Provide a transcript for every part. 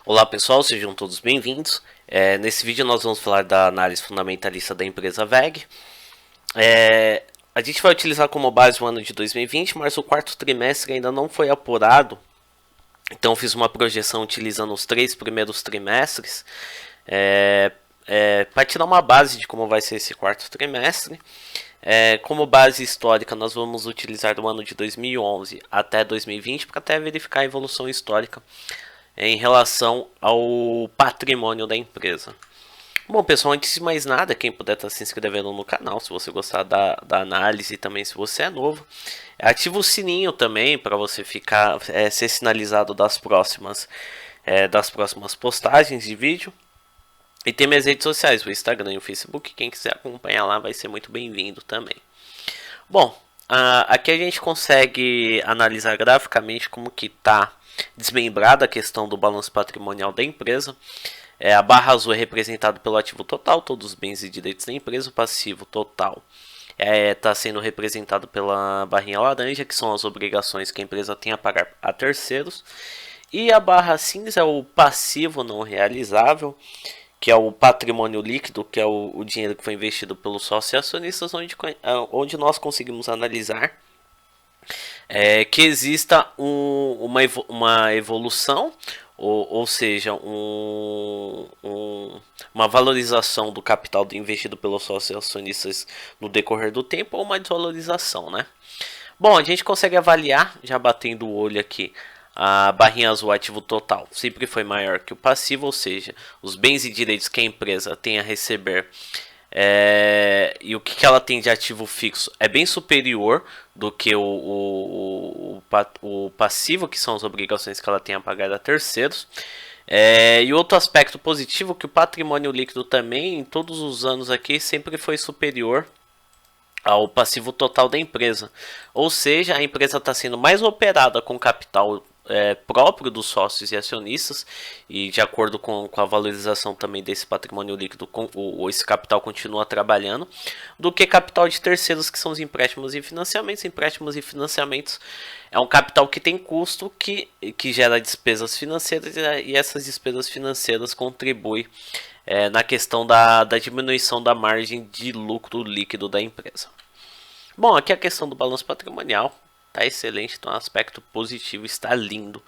Olá pessoal, sejam todos bem-vindos. Nesse vídeo nós vamos falar da análise fundamentalista da empresa WEG. A gente vai utilizar como base o ano de 2020, mas o quarto trimestre ainda não foi apurado. Então fiz uma projeção utilizando os 3 primeiros trimestres para tirar uma base de como vai ser esse quarto trimestre. Como base histórica, nós vamos utilizar do ano de 2011 até 2020 para até verificar a evolução histórica em relação ao patrimônio da empresa. Bom, pessoal, antes de mais nada, quem puder estar se inscrevendo no canal, se você gostar da análise e também se você é novo, ativa o sininho também para você ser sinalizado das próximas postagens de vídeo. E tem minhas redes sociais, o Instagram e o Facebook. Quem quiser acompanhar lá vai ser muito bem-vindo também. Bom, aqui a gente consegue analisar graficamente como que está desmembrada a questão do balanço patrimonial da empresa. A barra azul é representada pelo ativo total, todos os bens e direitos da empresa. O passivo total está sendo representado pela barrinha laranja, que são as obrigações que a empresa tem a pagar a terceiros. E a barra cinza é o passivo não realizável, que é o patrimônio líquido, que é o dinheiro que foi investido pelos sócios e acionistas, onde nós conseguimos analisar que exista uma evolução, ou seja, uma valorização do capital investido pelos sócios e acionistas no decorrer do tempo, ou uma desvalorização, né? Bom, a gente consegue avaliar, já batendo o olho aqui, a barrinha azul ativo total sempre foi maior que o passivo, ou seja, os bens e direitos que a empresa tem a receber e o que ela tem de ativo fixo é bem superior do que o passivo, que são as obrigações que ela tem a pagar a terceiros. E outro aspecto positivo, que o patrimônio líquido também, em todos os anos aqui, sempre foi superior ao passivo total da empresa. Ou seja, a empresa está sendo mais operada com capital próprio dos sócios e acionistas, e de acordo com a valorização também desse patrimônio líquido, esse capital continua trabalhando, do que capital de terceiros, que são os empréstimos e financiamentos. Empréstimos e financiamentos é um capital que tem custo, que gera despesas financeiras, e essas despesas financeiras contribuem na questão da diminuição da margem de lucro líquido da empresa. Bom, aqui a questão do balanço patrimonial está excelente, então aspecto positivo, está lindo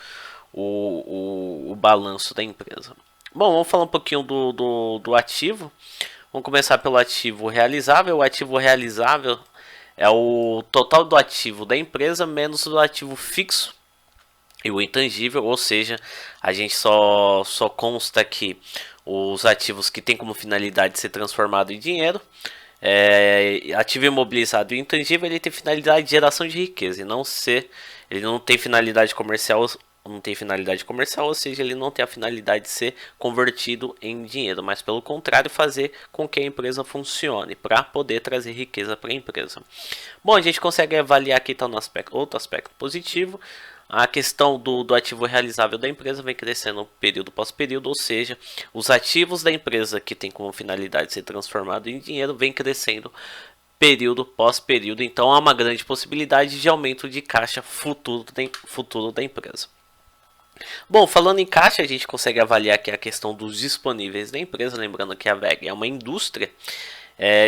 o balanço da empresa. Bom, vamos falar um pouquinho do ativo. Vamos começar pelo ativo realizável. O ativo realizável é o total do ativo da empresa menos o ativo fixo e o intangível, ou seja, a gente só consta aqui os ativos que tem como finalidade ser transformado em dinheiro. Ativo imobilizado e intangível, ele tem finalidade de geração de riqueza e ele não tem finalidade comercial, ou seja, ele não tem a finalidade de ser convertido em dinheiro, mas pelo contrário, fazer com que a empresa funcione para poder trazer riqueza para a empresa. Bom, a gente consegue avaliar aqui, tá, outro aspecto positivo. A questão do ativo realizável da empresa vem crescendo período após período, ou seja, os ativos da empresa que tem como finalidade ser transformado em dinheiro vem crescendo período após período, então há uma grande possibilidade de aumento de caixa futuro da empresa. Bom, falando em caixa, a gente consegue avaliar aqui a questão dos disponíveis da empresa, lembrando que a WEG é uma indústria.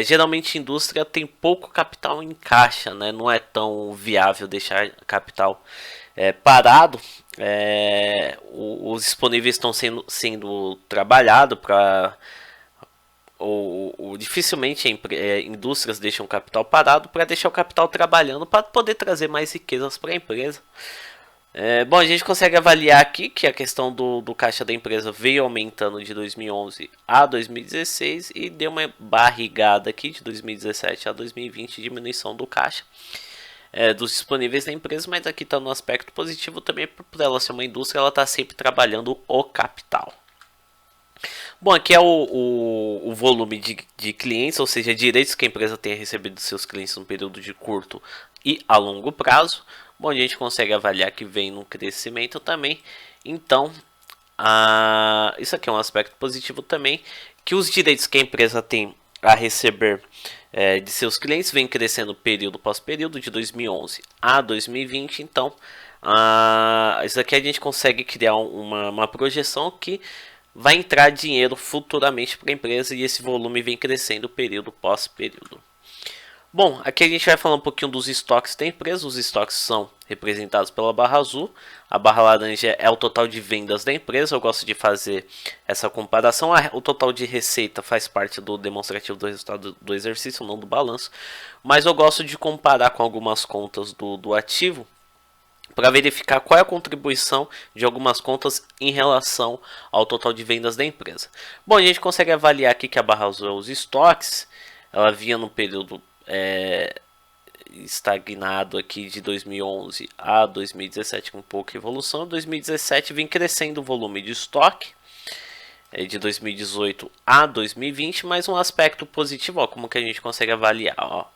Geralmente a indústria tem pouco capital em caixa, né? Não é tão viável deixar capital parado. Os disponíveis estão sendo trabalhados para... dificilmente indústrias deixam o capital parado para deixar o capital trabalhando para poder trazer mais riquezas para a empresa. Bom, a gente consegue avaliar aqui que a questão do caixa da empresa veio aumentando de 2011 a 2016 e deu uma barrigada aqui de 2017 a 2020, diminuição do caixa dos disponíveis da empresa, mas aqui está no aspecto positivo também, por ela ser uma indústria, ela está sempre trabalhando o capital. Bom, aqui é o volume de clientes, ou seja, direitos que a empresa tenha recebido dos seus clientes no período de curto e a longo prazo. Bom, a gente consegue avaliar que vem no crescimento também. Então, isso aqui é um aspecto positivo também, que os direitos que a empresa tem a receber de seus clientes vem crescendo período após período, de 2011 a 2020. Então, Isso aqui a gente consegue criar uma projeção que vai entrar dinheiro futuramente para a empresa e esse volume vem crescendo período pós período. Bom, aqui a gente vai falar um pouquinho dos estoques da empresa. Os estoques são representados pela barra azul. A barra laranja é o total de vendas da empresa. Eu gosto de fazer essa comparação. O total de receita faz parte do demonstrativo do resultado do exercício, não do balanço. Mas eu gosto de comparar com algumas contas do ativo para verificar qual é a contribuição de algumas contas em relação ao total de vendas da empresa. Bom, a gente consegue avaliar aqui que a barra azul é os estoques. Ela vinha no período estagnado aqui de 2011 a 2017 com pouca evolução. 2017 vem crescendo o volume de estoque de 2018 a 2020, mas um aspecto positivo, ó, como que a gente consegue avaliar,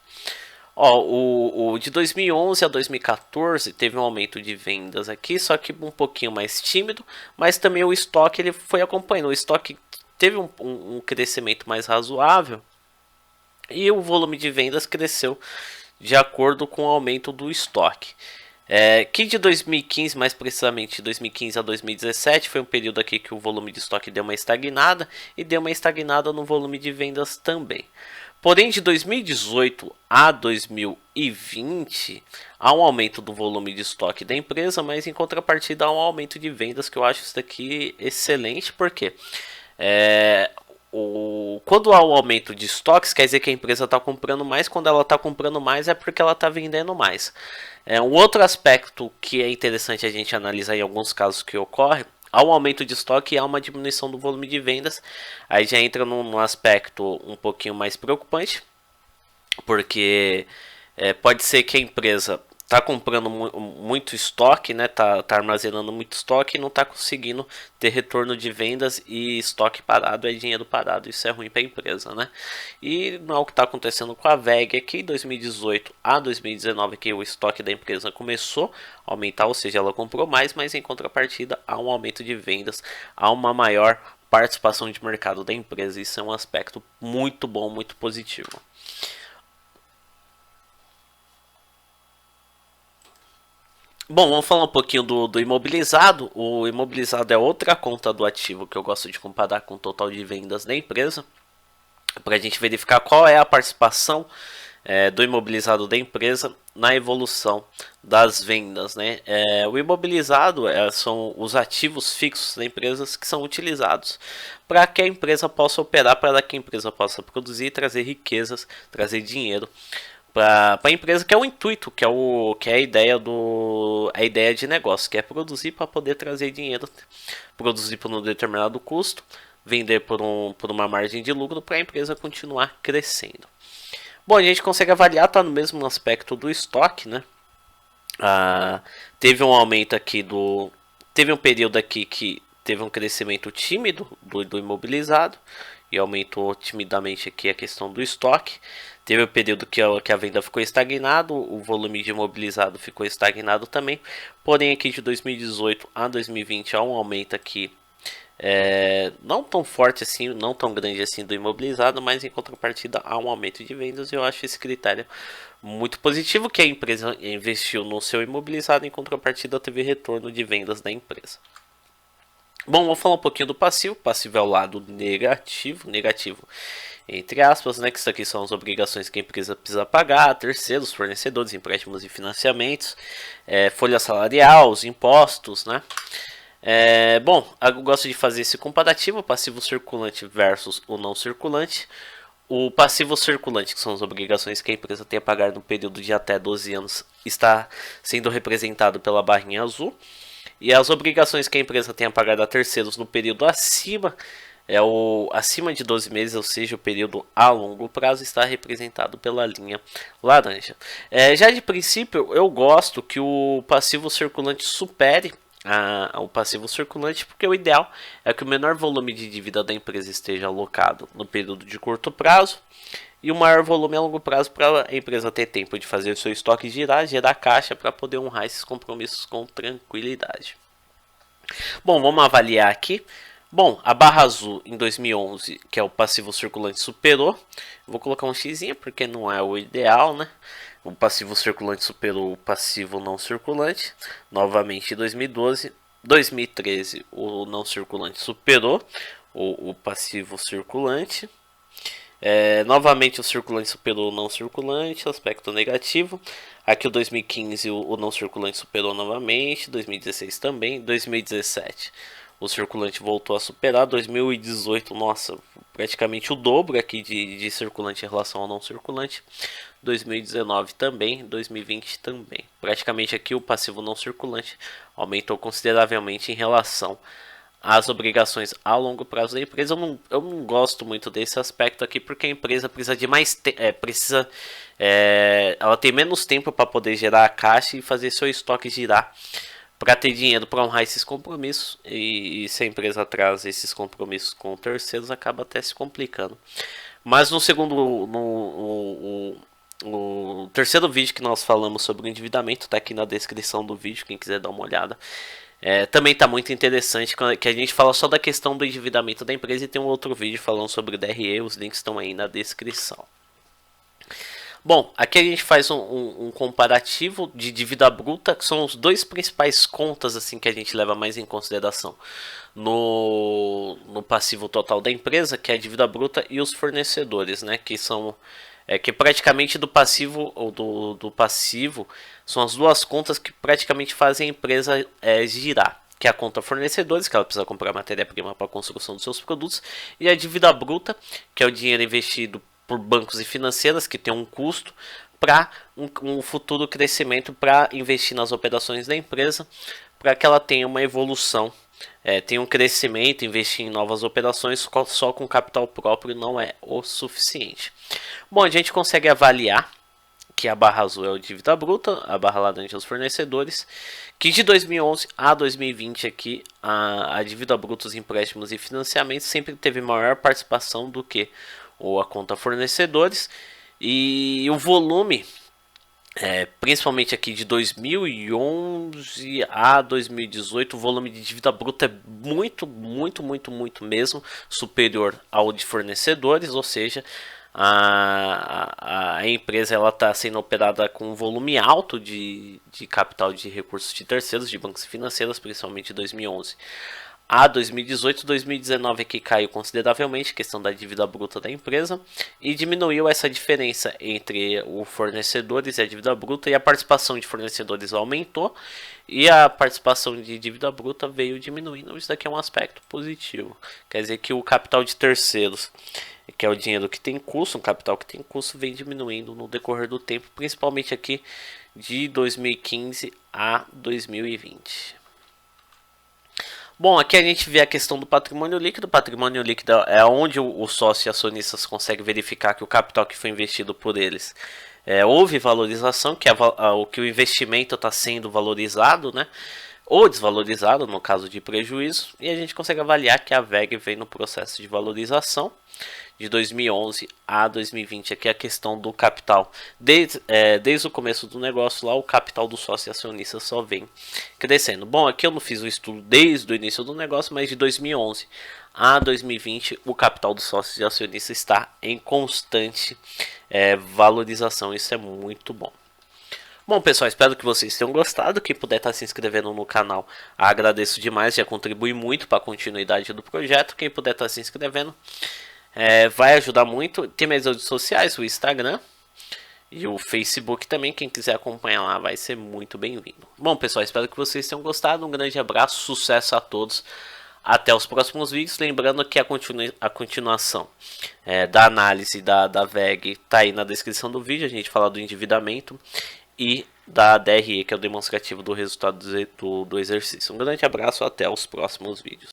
o de 2011 a 2014 teve um aumento de vendas aqui, só que um pouquinho mais tímido, mas também o estoque ele foi acompanhando, o estoque teve um crescimento mais razoável, e o volume de vendas cresceu de acordo com o aumento do estoque. Que de 2015, mais precisamente de 2015 a 2017, foi um período aqui que o volume de estoque deu uma estagnada e deu uma estagnada no volume de vendas também. Porém, de 2018 a 2020, há um aumento do volume de estoque da empresa, mas em contrapartida há um aumento de vendas, que eu acho isso daqui excelente, porque quando há um aumento de estoques, quer dizer que a empresa está comprando mais. Quando ela está comprando mais é porque ela está vendendo mais. Um outro aspecto que é interessante a gente analisar em alguns casos que ocorre, há um aumento de estoque e há uma diminuição do volume de vendas. Aí já entra num aspecto um pouquinho mais preocupante, porque pode ser que a empresa está comprando muito estoque, né? Tá armazenando muito estoque e não está conseguindo ter retorno de vendas, e estoque parado é dinheiro parado, isso é ruim para a empresa, né? E não é o que está acontecendo com a VEG aqui. Em 2018 a 2019 que o estoque da empresa começou a aumentar, ou seja, ela comprou mais, mas em contrapartida há um aumento de vendas, há uma maior participação de mercado da empresa. Isso é um aspecto muito bom, muito positivo. Bom, vamos falar um pouquinho do imobilizado. O imobilizado é outra conta do ativo que eu gosto de comparar com o total de vendas da empresa, para a gente verificar qual é a participação do imobilizado da empresa na evolução das vendas, né? O imobilizado são os ativos fixos da empresa que são utilizados para que a empresa possa operar, para que a empresa possa produzir, trazer riquezas, trazer dinheiro para a empresa, que é o intuito, que é a ideia de negócio, que é produzir para poder trazer dinheiro, produzir por um determinado custo, vender por uma margem de lucro para a empresa continuar crescendo. Bom, a gente consegue avaliar, tá no mesmo aspecto do estoque, né? Teve um aumento aqui teve um período aqui que teve um crescimento tímido do imobilizado e aumentou timidamente aqui a questão do estoque. Teve um período que a venda ficou estagnado, o volume de imobilizado ficou estagnado também. Porém, aqui de 2018 a 2020 há um aumento aqui, não tão forte assim, não tão grande assim do imobilizado, mas em contrapartida há um aumento de vendas. E eu acho esse critério muito positivo, que a empresa investiu no seu imobilizado, em contrapartida teve retorno de vendas da empresa. Bom, vamos falar um pouquinho do passivo. O passivo é o lado negativo entre aspas, né, que isso aqui são as obrigações que a empresa precisa pagar a terceiros, fornecedores, empréstimos e financiamentos, folha salarial, os impostos, né? Bom, eu gosto de fazer esse comparativo, passivo circulante versus o não circulante. O passivo circulante, que são as obrigações que a empresa tem a pagar no período de até 12 anos, está sendo representado pela barrinha azul. E as obrigações que a empresa tem a pagar a terceiros no período acima de 12 meses, ou seja, o período a longo prazo, está representado pela linha laranja. Já de princípio, eu gosto que o passivo circulante supere o passivo circulante, porque o ideal é que o menor volume de dívida da empresa esteja alocado no período de curto prazo e o maior volume a longo prazo, para a empresa ter tempo de fazer o seu estoque girar, gerar caixa para poder honrar esses compromissos com tranquilidade. Bom, vamos avaliar aqui. Bom, a barra azul em 2011, que é o passivo circulante, superou. Vou colocar um x porque não é o ideal, né? O passivo circulante superou o passivo não circulante. Novamente em 2012. 2013 o não circulante superou o passivo circulante. Novamente o circulante superou o não circulante, aspecto negativo. Aqui o 2015 o não circulante superou novamente, 2016 também, 2017 o circulante voltou a superar, 2018, nossa, praticamente o dobro aqui de circulante em relação ao não circulante, 2019 também, 2020 também. Praticamente aqui o passivo não circulante aumentou consideravelmente em relação as obrigações a longo prazo da empresa. Eu não gosto muito desse aspecto aqui, porque a empresa precisa de mais ela tem menos tempo para poder gerar a caixa e fazer seu estoque girar para ter dinheiro para honrar esses compromissos, e se a empresa traz esses compromissos com terceiros, acaba até se complicando. Mas no terceiro vídeo que nós falamos sobre o endividamento, está aqui na descrição do vídeo, quem quiser dar uma olhada. Também está muito interessante, que a gente fala só da questão do endividamento da empresa, e tem um outro vídeo falando sobre o DRE, os links estão aí na descrição. Bom, aqui a gente faz um comparativo de dívida bruta, que são os dois principais contas assim que a gente leva mais em consideração no passivo total da empresa, que é a dívida bruta e os fornecedores, né, que são que praticamente do passivo ou do passivo são as duas contas que praticamente fazem a empresa girar, que é a conta fornecedores, que ela precisa comprar matéria-prima para a construção dos seus produtos, e a dívida bruta, que é o dinheiro investido por bancos e financeiras, que tem um custo para um futuro crescimento, para investir nas operações da empresa, para que ela tenha uma evolução, tenha um crescimento. Investir em novas operações só com capital próprio não é o suficiente. Bom, a gente consegue avaliar que a barra azul é a dívida bruta, a barra laranja é os fornecedores, que de 2011 a 2020 aqui a dívida bruta, os empréstimos e financiamentos sempre teve maior participação do que a conta fornecedores, e o volume, principalmente aqui de 2011 a 2018, o volume de dívida bruta é muito mesmo superior ao de fornecedores, ou seja, a empresa está sendo operada com um volume alto de capital de recursos de terceiros, de bancos financeiros, principalmente 2011 a 2018. 2019 aqui caiu consideravelmente a questão da dívida bruta da empresa, e diminuiu essa diferença entre os fornecedores e a dívida bruta, e a participação de fornecedores aumentou e a participação de dívida bruta veio diminuindo. Isso daqui é um aspecto positivo, quer dizer que o capital de terceiros, que é o dinheiro que tem custo, um capital que tem custo, vem diminuindo no decorrer do tempo, principalmente aqui de 2015 a 2020. Bom, aqui a gente vê a questão do patrimônio líquido. O patrimônio líquido é onde o sócio e acionistas conseguem verificar que o capital que foi investido por eles houve valorização, que o investimento está sendo valorizado, né? Ou desvalorizado no caso de prejuízo, e a gente consegue avaliar que a VEG vem no processo de valorização de 2011 a 2020. Aqui é a questão do capital, desde o começo do negócio lá, o capital do sócio e acionista só vem crescendo. Bom, aqui eu não fiz o estudo desde o início do negócio, mas de 2011 a 2020 o capital do sócio e acionista está em constante valorização. Isso é muito bom. Bom, pessoal, espero que vocês tenham gostado. Quem puder estar se inscrevendo no canal, agradeço demais, já contribui muito para a continuidade do projeto. Quem puder estar se inscrevendo vai ajudar muito. Tem minhas redes sociais, o Instagram e o Facebook também. Quem quiser acompanhar lá vai ser muito bem-vindo. Bom, pessoal, espero que vocês tenham gostado. Um grande abraço, sucesso a todos. Até os próximos vídeos. Lembrando que a continuação da análise da VEG está aí na descrição do vídeo. A gente fala do endividamento e da DRE, que é o demonstrativo do resultado do exercício. Um grande abraço, até os próximos vídeos.